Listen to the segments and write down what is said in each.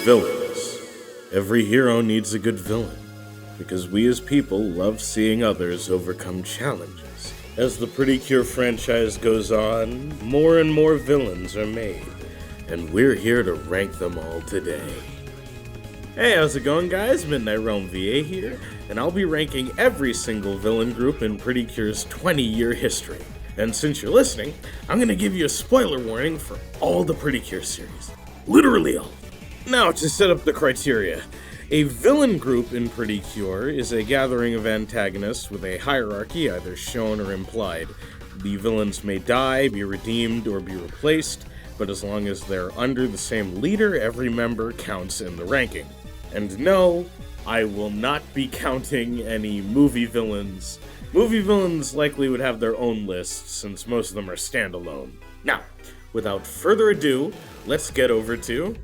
Villains. Every hero needs a good villain, because we as people love seeing others overcome challenges. As the PreCure franchise goes on, more and more villains are made, and we're here to rank them all today. Hey, how's it going, guys? Midnight Realm VA here, and I'll be ranking every single villain group in PreCure's 20-year history. And since you're listening, I'm gonna give you a spoiler warning for all the PreCure series. Literally all. Now, to set up the criteria. A villain group in PreCure is a gathering of antagonists with a hierarchy either shown or implied. The villains may die, be redeemed, or be replaced, but as long as they're under the same leader, every member counts in the ranking. And no, I will not be counting any movie villains. Movie villains likely would have their own lists, since most of them are standalone. Now, without further ado, let's get over to...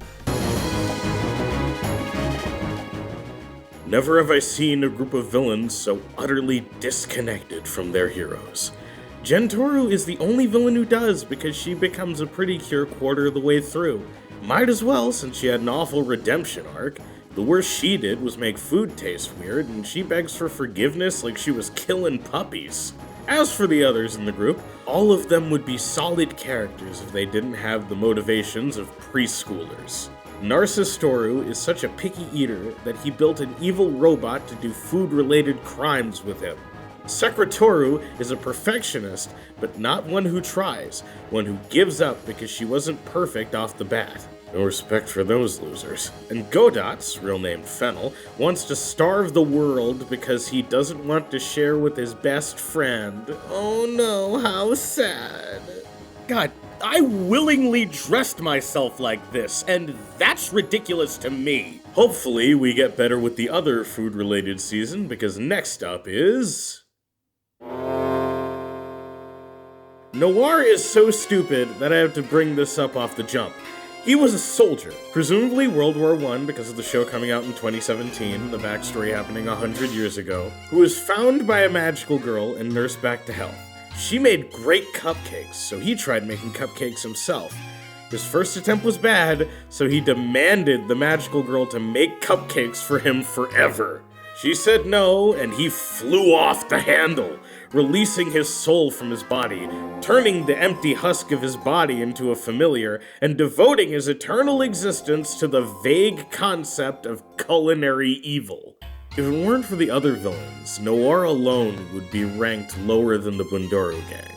Never have I seen a group of villains so utterly disconnected from their heroes. Gentoro is the only villain who does, because she becomes a PreCure quarter of the way through. Might as well, since she had an awful redemption arc. The worst she did was make food taste weird, and she begs for forgiveness like she was killing puppies. As for the others in the group, all of them would be solid characters if they didn't have the motivations of preschoolers. Narcistoru is such a picky eater that he built an evil robot to do food-related crimes with him. Secretoru is a perfectionist, but not one who tries, one who gives up because she wasn't perfect off the bat. No respect for those losers. And Godot's, real name Fennel, wants to starve the world because he doesn't want to share with his best friend. Oh no, how sad. God, I willingly dressed myself like this, and that's ridiculous to me. Hopefully we get better with the other food-related season, because next up is... Noir is so stupid that I have to bring this up off the jump. He was a soldier, presumably World War I because of the show coming out in 2017, the backstory happening 100 years ago, who was found by a magical girl and nursed back to health. She made great cupcakes, so he tried making cupcakes himself. His first attempt was bad, so he demanded the magical girl to make cupcakes for him forever. She said no, and he flew off the handle, releasing his soul from his body, turning the empty husk of his body into a familiar, and devoting his eternal existence to the vague concept of culinary evil. If it weren't for the other villains, Noir alone would be ranked lower than the Bundoru gang.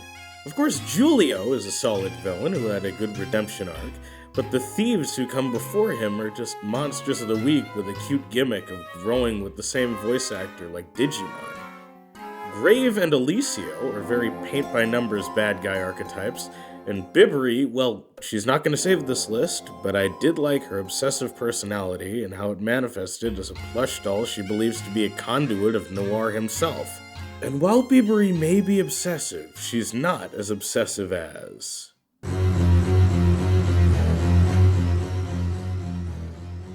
Of course, Giulio is a solid villain who had a good redemption arc, but the thieves who come before him are just monsters of the week with a cute gimmick of growing with the same voice actor like Digimon. Grave and Alicio are very paint-by-numbers bad guy archetypes, and Bibbery, well, she's not going to save this list, but I did like her obsessive personality and how it manifested as a plush doll she believes to be a conduit of Noir himself. And while Bibbery may be obsessive, she's not as obsessive as...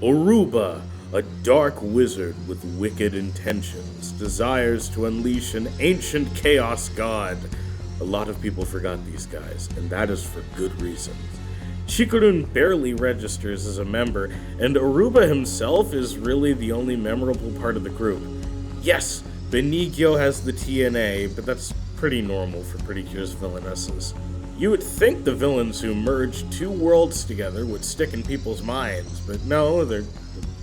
Oruba, a dark wizard with wicked intentions, desires to unleash an ancient chaos god. A lot of people forgot these guys, and that is for good reasons. Chikurun barely registers as a member, and Oruba himself is really the only memorable part of the group. Yes, Benigio has the TNA, but that's pretty normal for PreCure's villainesses. You would think the villains who merged two worlds together would stick in people's minds, but no, they're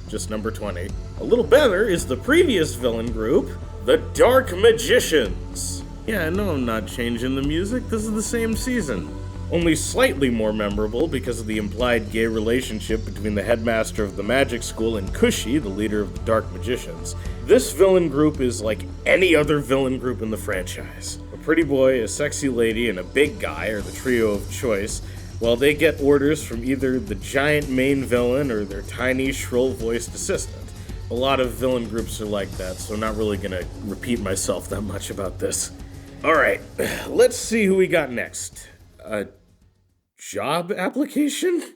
just number 20. A little better is the previous villain group, the Dark Magicians. Yeah, no, I'm not changing the music, this is the same season. Only slightly more memorable because of the implied gay relationship between the headmaster of the magic school and Kushi, the leader of the Dark Magicians. This villain group is like any other villain group in the franchise. A pretty boy, a sexy lady, and a big guy are the trio of choice, while they get orders from either the giant main villain or their tiny, shrill-voiced assistant. A lot of villain groups are like that, so I'm not really gonna repeat myself that much about this. Alright, let's see who we got next. A job application?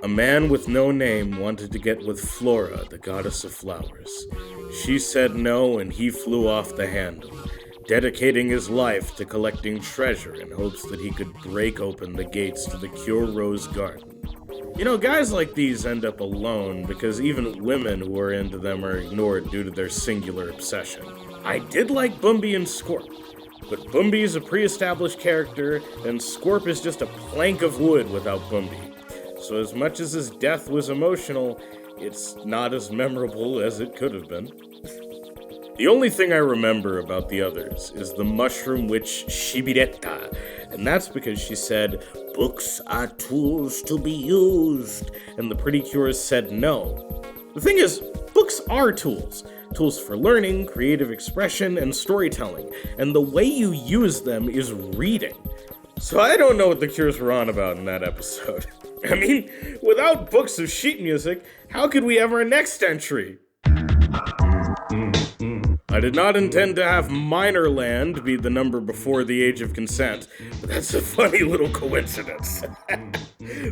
A man with no name wanted to get with Flora, the goddess of flowers. She said no, and he flew off the handle. dedicating his life to collecting treasure in hopes that he could break open the gates to the Cure Rose Garden. You know, guys like these end up alone because even women who are into them are ignored due to their singular obsession. I did like Bumby and Scorp, but Bumby is a pre-established character, and Scorp is just a plank of wood without Bumby. So as much as his death was emotional, it's not as memorable as it could have been. The only thing I remember about the others is the mushroom witch Shibireta, and that's because she said, "Books are tools to be used," and the PreCures said no. The thing is, books are tools. Tools for learning, creative expression, and storytelling, and the way you use them is reading. So I don't know what the Cures were on about in that episode. I mean, without books of sheet music, how could we have our next entry? I did not intend to have Minorland be the number before the age of consent, but that's a funny little coincidence.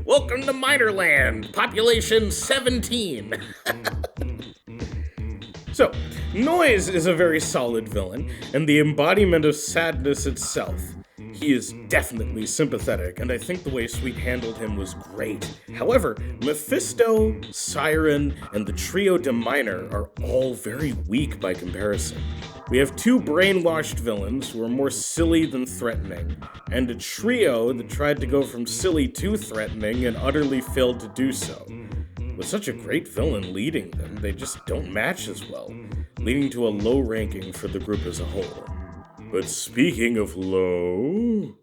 Welcome to Minorland, population 17. So, Noise is a very solid villain, and the embodiment of sadness itself. He is definitely sympathetic, and I think the way Sweet handled him was great. However, Mephisto, Siren, and the trio de Minor are all very weak by comparison. We have two brainwashed villains who are more silly than threatening, and a trio that tried to go from silly to threatening and utterly failed to do so. With such a great villain leading them, they just don't match as well, leading to a low ranking for the group as a whole. But speaking of low...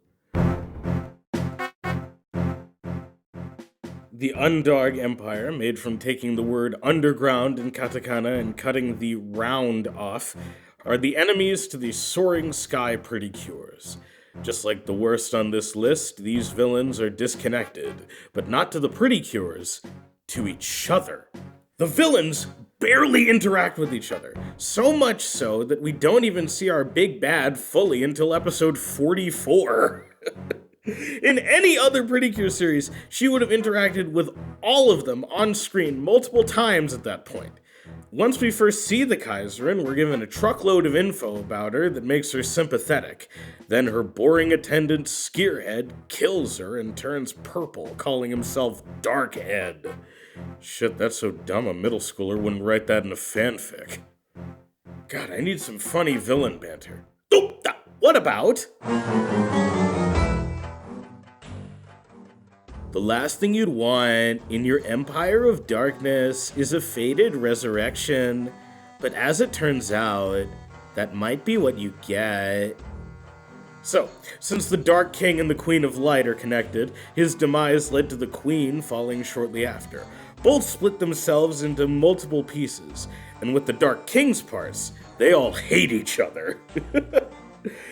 The Undog Empire, made from taking the word underground in katakana and cutting the round off, are the enemies to the Soaring Sky PreCures. Just like the worst on this list, these villains are disconnected, but not to the PreCures, to each other. The villains barely interact with each other, so much so that we don't even see our big bad fully until episode 44. In any other PreCure series, she would have interacted with all of them on screen multiple times at that point. Once we first see the Kaiserin, we're given a truckload of info about her that makes her sympathetic. Then her boring attendant, Skeerhead, kills her and turns purple, calling himself Darkhead. Shit, that's so dumb a middle schooler wouldn't write that in a fanfic. God, I need some funny villain banter. What about... The last thing you'd want in your Empire of Darkness is a fated resurrection, but as it turns out, that might be what you get. So, since the Dark King and the Queen of Light are connected, his demise led to the Queen falling shortly after. Both split themselves into multiple pieces, and with the Dark King's parts, they all hate each other.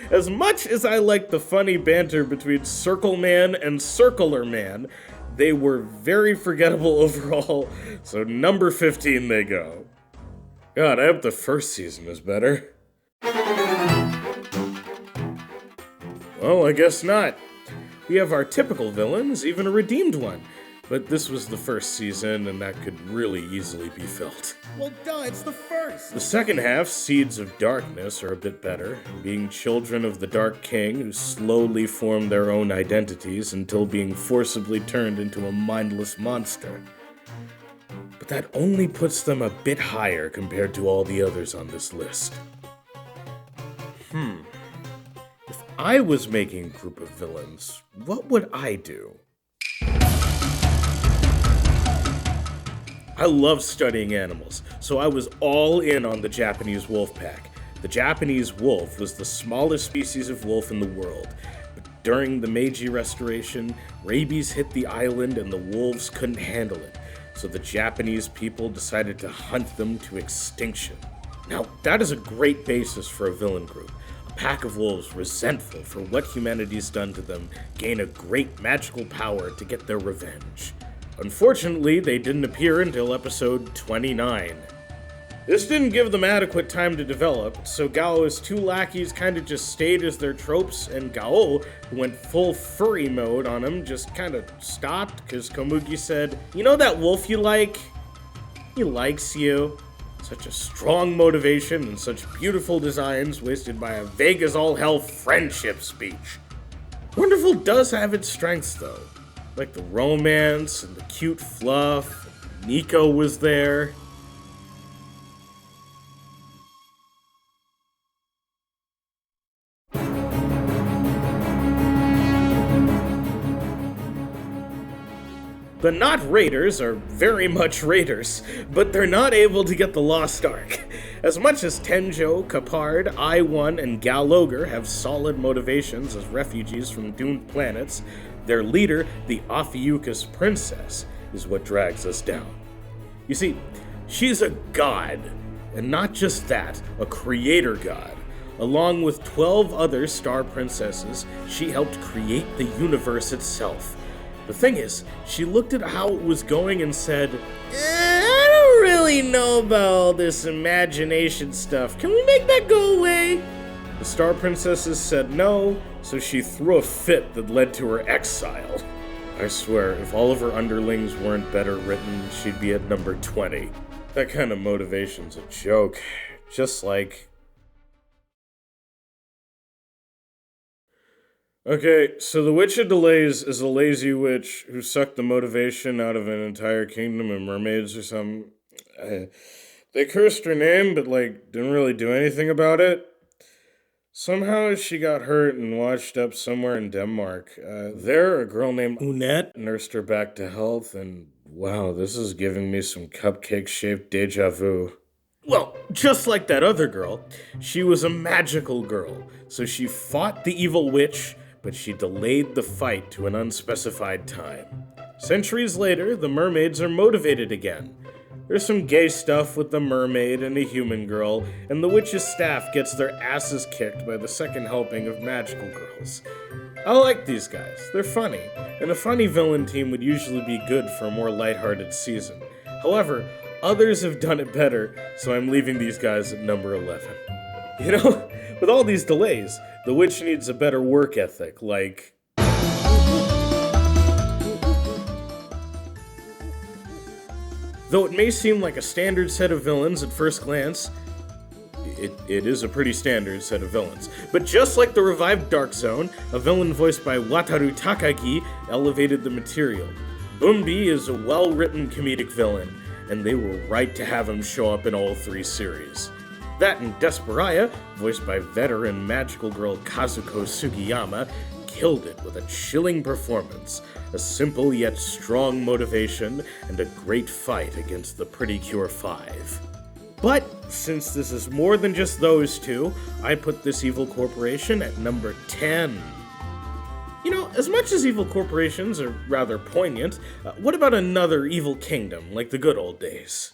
As much as I like the funny banter between Circle Man and Circular Man, they were very forgettable overall, so number 15 they go. God, I hope the first season is better. Well, I guess not. We have our typical villains, even a redeemed one. But this was the first season, and that could really easily be filled. Well, duh, it's the first! The second half, Seeds of Darkness, are a bit better, being children of the Dark King who slowly form their own identities until being forcibly turned into a mindless monster. But that only puts them a bit higher compared to all the others on this list. If I was making a group of villains, what would I do? I love studying animals, so I was all in on the Japanese wolf pack. The Japanese wolf was the smallest species of wolf in the world, but during the Meiji Restoration, rabies hit the island and the wolves couldn't handle it, so the Japanese people decided to hunt them to extinction. Now, that is a great basis for a villain group. A pack of wolves resentful for what humanity's done to them gain a great magical power to get their revenge. Unfortunately, they didn't appear until episode 29. This didn't give them adequate time to develop, so Gao's two lackeys kinda just stayed as their tropes, and Gao, who went full furry mode on him, just kinda stopped, cause Komugi said, "You know that wolf you like? He likes you." Such a strong motivation and such beautiful designs wasted by a vague as all hell friendship speech. Wonderful does have its strengths though, like the romance and the cute fluff. Nico was there. The not raiders are very much raiders, but they're not able to get the Lost Ark. As much as Tenjo, Capard, I-1, and Galogger have solid motivations as refugees from doomed planets, their leader, the Ophiuchus Princess, is what drags us down. You see, she's a god, and not just that, a creator god. Along with 12 other star princesses, she helped create the universe itself. The thing is, she looked at how it was going and said, I don't really know about all this imagination stuff. Can we make that go away? The Star Princesses said no, so she threw a fit that led to her exile. I swear, if all of her underlings weren't better written, she'd be at number 20. That kind of motivation's a joke. Just like... Okay, so the Witch of Delays is a lazy witch who sucked the motivation out of an entire kingdom of mermaids or something. They cursed her name, but, didn't really do anything about it. Somehow she got hurt and washed up somewhere in Denmark. There, a girl named Unette nursed her back to health, and wow, this is giving me some cupcake-shaped deja vu. Well, just like that other girl, she was a magical girl, so she fought the evil witch, but she delayed the fight to an unspecified time. Centuries later, the mermaids are motivated again. There's some gay stuff with the mermaid and a human girl, and the witch's staff gets their asses kicked by the second helping of magical girls. I like these guys, they're funny, and a funny villain team would usually be good for a more lighthearted season. However, others have done it better, so I'm leaving these guys at number 11. You know, with all these delays, the witch needs a better work ethic, like... Though it may seem like a standard set of villains at first glance, it is a pretty standard set of villains. But just like the revived Dark Zone, a villain voiced by Wataru Takagi elevated the material. Bumbi is a well-written comedic villain, and they were right to have him show up in all 3 series. That and Desperaya, voiced by veteran magical girl Kazuko Sugiyama, killed it with a chilling performance, a simple yet strong motivation, and a great fight against the PreCure 5. But, since this is more than just those two, I put this evil corporation at number 10. You know, as much as evil corporations are rather poignant, what about another evil kingdom, like the good old days?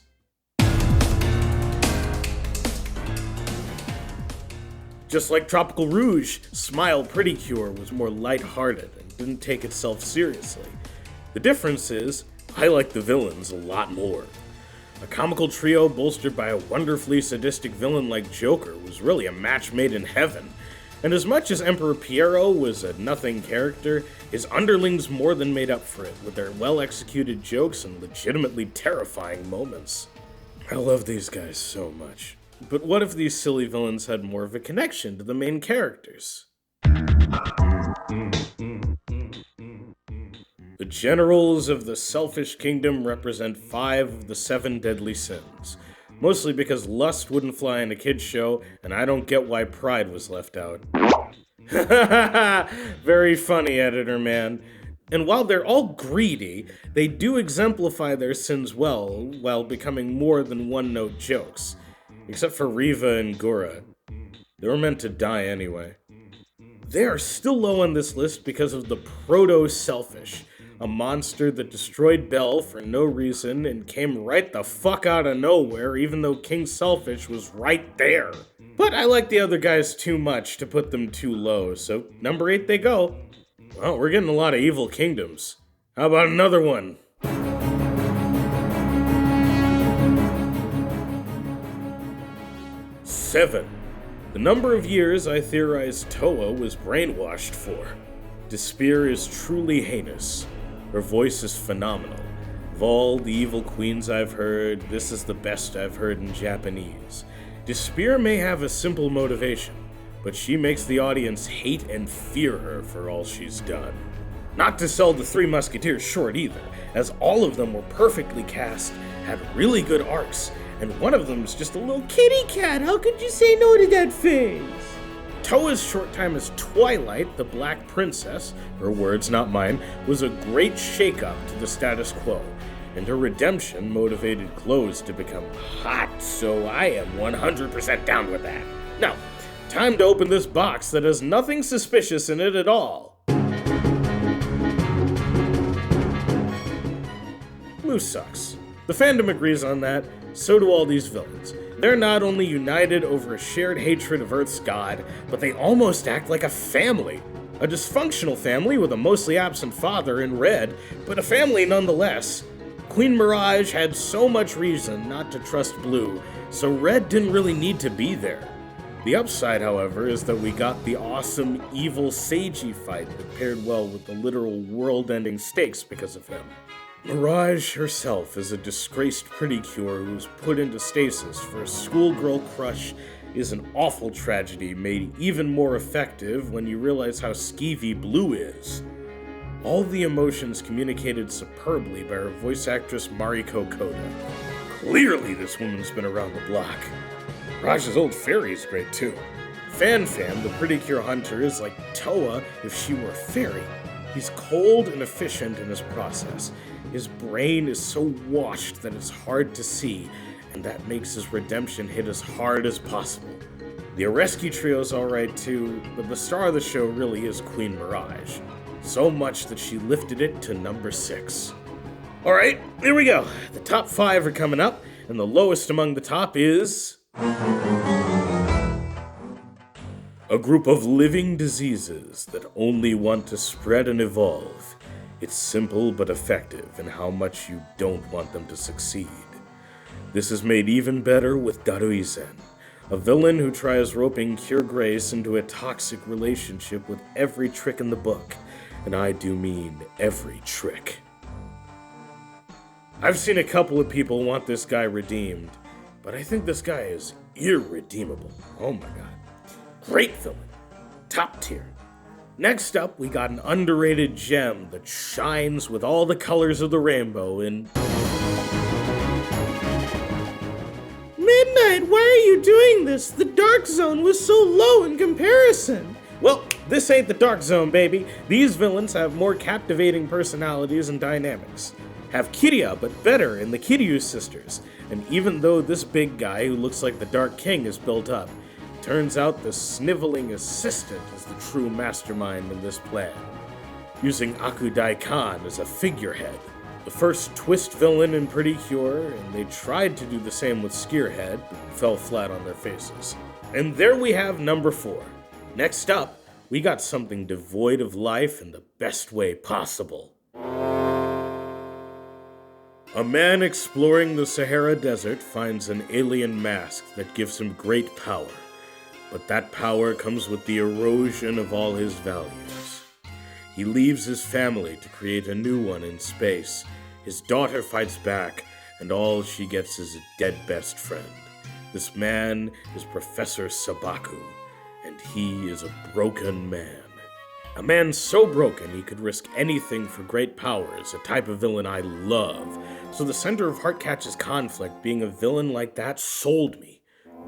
Just like Tropical Rouge, Smile PreCure was more lighthearted and didn't take itself seriously. The difference is, I like the villains a lot more. A comical trio bolstered by a wonderfully sadistic villain like Joker was really a match made in heaven. And as much as Emperor Piero was a nothing character, his underlings more than made up for it with their well-executed jokes and legitimately terrifying moments. I love these guys so much. But what if these silly villains had more of a connection to the main characters? The generals of the Selfish Kingdom represent 5 of the 7 deadly sins. Mostly because lust wouldn't fly in a kid's show, and I don't get why pride was left out. Very funny, editor man. And while they're all greedy, they do exemplify their sins well, while becoming more than one-note jokes. Except for Riva and Gura. They were meant to die anyway. They are still low on this list because of the Proto-Selfish, a monster that destroyed Belle for no reason and came right the fuck out of nowhere even though King Selfish was right there. But I like the other guys too much to put them too low, so number 8 they go. Well, we're getting a lot of evil kingdoms. How about another one? Seven. The number of years I theorized Toa was brainwashed for. Despair is truly heinous. Her voice is phenomenal. Of all the evil queens I've heard, this is the best I've heard in Japanese. Despair may have a simple motivation, but she makes the audience hate and fear her for all she's done. Not to sell the Three Musketeers short either, as all of them were perfectly cast, had really good arcs, and one of them's just a little kitty cat. How could you say no to that face? Toa's short time as Twilight, the Black Princess, her words not mine, was a great shake-up to the status quo, and her redemption motivated clothes to become hot, so I am 100% down with that. Now, time to open this box that has nothing suspicious in it at all. Blue sucks. The fandom agrees on that, so do all these villains. They're not only united over a shared hatred of Earth's god, but they almost act like a family. A dysfunctional family with a mostly absent father in Red, but a family nonetheless. Queen Mirage had so much reason not to trust Blue, so Red didn't really need to be there. The upside, however, is that we got the awesome evil Seiji fight that paired well with the literal world-ending stakes because of him. Mirage herself is a disgraced PreCure who was put into stasis for a schoolgirl crush is an awful tragedy made even more effective when you realize how skeevy Blue is. All the emotions communicated superbly by her voice actress Mariko Koda. Clearly this woman's been around the block. Miraj's old fairy is great too. Fan, the PreCure hunter, is like Toa if she were a fairy. He's cold and efficient in his process. His brain is so washed that it's hard to see, and that makes his redemption hit as hard as possible. The Rescue Trio's alright too, but the star of the show really is Queen Mirage. So much that she lifted it to number 6. Alright, here we go. The top 5 are coming up, and the lowest among the top is... a group of living diseases that only want to spread and evolve. It's simple but effective in how much you don't want them to succeed. This is made even better with Daruizen, a villain who tries roping Cure Grace into a toxic relationship with every trick in the book, and I do mean every trick. I've seen a couple of people want this guy redeemed, but I think this guy is irredeemable. Oh my god. Great villain. Top tier. Next up, we got an underrated gem that shines with all the colors of the rainbow in... Midnight, why are you doing this? The Dark Zone was so low in comparison. Well, this ain't the Dark Zone, baby. These villains have more captivating personalities and dynamics. Have Kiryu, but better in the Kiryu sisters. And even though this big guy who looks like the Dark King is built up, turns out the sniveling assistant is the true mastermind in this plan, using Akudai Khan as a figurehead. The first twist villain in PreCure, and they tried to do the same with Spearhead, but fell flat on their faces. And there we have number 4. Next up, we got something devoid of life in the best way possible. A man exploring the Sahara Desert finds an alien mask that gives him great power. But that power comes with the erosion of all his values. He leaves his family to create a new one in space. His daughter fights back, and all she gets is a dead best friend. This man is Professor Sabaku, and he is a broken man. A man so broken he could risk anything for great power is a type of villain I love. So the center of Heartcatch's conflict, being a villain like that, sold me.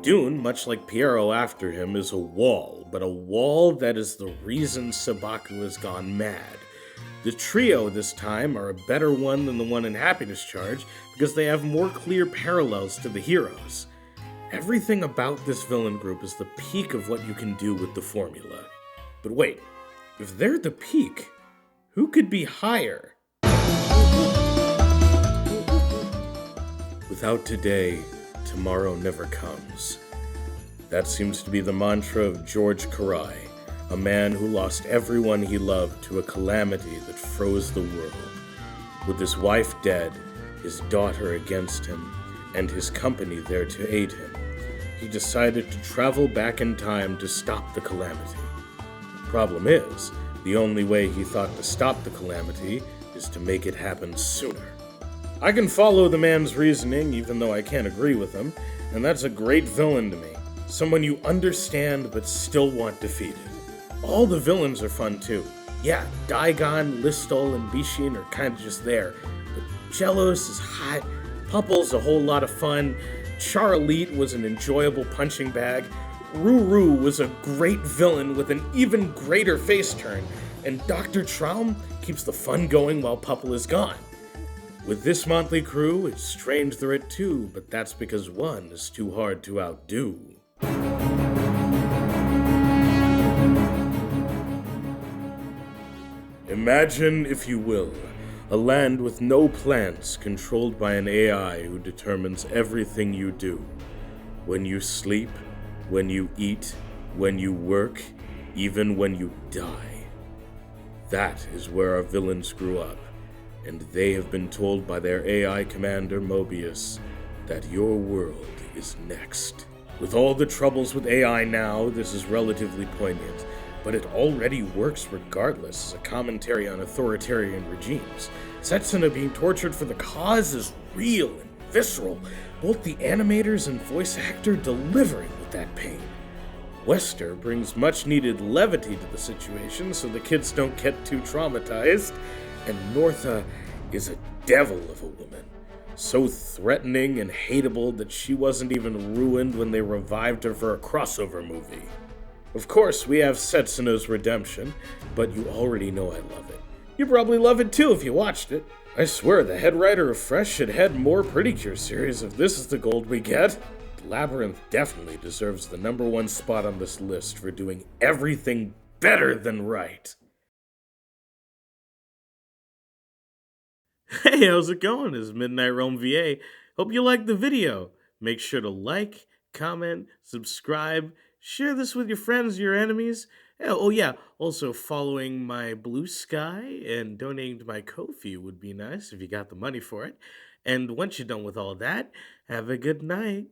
Dune, much like Pierrot after him, is a wall, but a wall that is the reason Sabaku has gone mad. The trio this time are a better one than the one in Happy Discharge because they have more clear parallels to the heroes. Everything about this villain group is the peak of what you can do with the formula. But wait, if they're the peak, who could be higher? Without today, tomorrow never comes. That seems to be the mantra of George Karai, a man who lost everyone he loved to a calamity that froze the world. With his wife dead, his daughter against him, and his company there to aid him, he decided to travel back in time to stop the calamity. The problem is, the only way he thought to stop the calamity is to make it happen sooner. I can follow the man's reasoning, even though I can't agree with him, and that's a great villain to me. Someone you understand but still want defeated. All the villains are fun too. Yeah, Daigon, Listol, and Bishin are kinda just there, but Jelos is hot, Pupple's a whole lot of fun, Charlete was an enjoyable punching bag, Ruru was a great villain with an even greater face turn, and Dr. Traum keeps the fun going while Pupple is gone. With this motley crew, it's strange they're at two, but that's because one is too hard to outdo. Imagine, if you will, a land with no plants controlled by an AI who determines everything you do. When you sleep, when you eat, when you work, even when you die. That is where our villains grew up, and they have been told by their AI commander Mobius that your world is next. With all the troubles with AI now, this is relatively poignant, but it already works regardless as a commentary on authoritarian regimes. Setsuna being tortured for the cause is real and visceral, both the animators and voice actor delivering with that pain. Wester brings much needed levity to the situation so the kids don't get too traumatized, and Northa is a devil of a woman, so threatening and hateable that she wasn't even ruined when they revived her for a crossover movie. Of course, we have Setsuna's redemption, but you already know I love it. You probably love it too if you watched it. I swear the head writer of Fresh should head more PreCure series if this is the gold we get. Labyrinth definitely deserves the #1 spot on this list for doing everything better than right. Hey, how's it going? It's Midnight Realm VA. Hope you liked the video. Make sure to like, comment, subscribe, share this with your friends, your enemies. Oh yeah, also following my Blue Sky and donating to my Ko-fi would be nice if you got the money for it. And once you're done with all that, have a good night.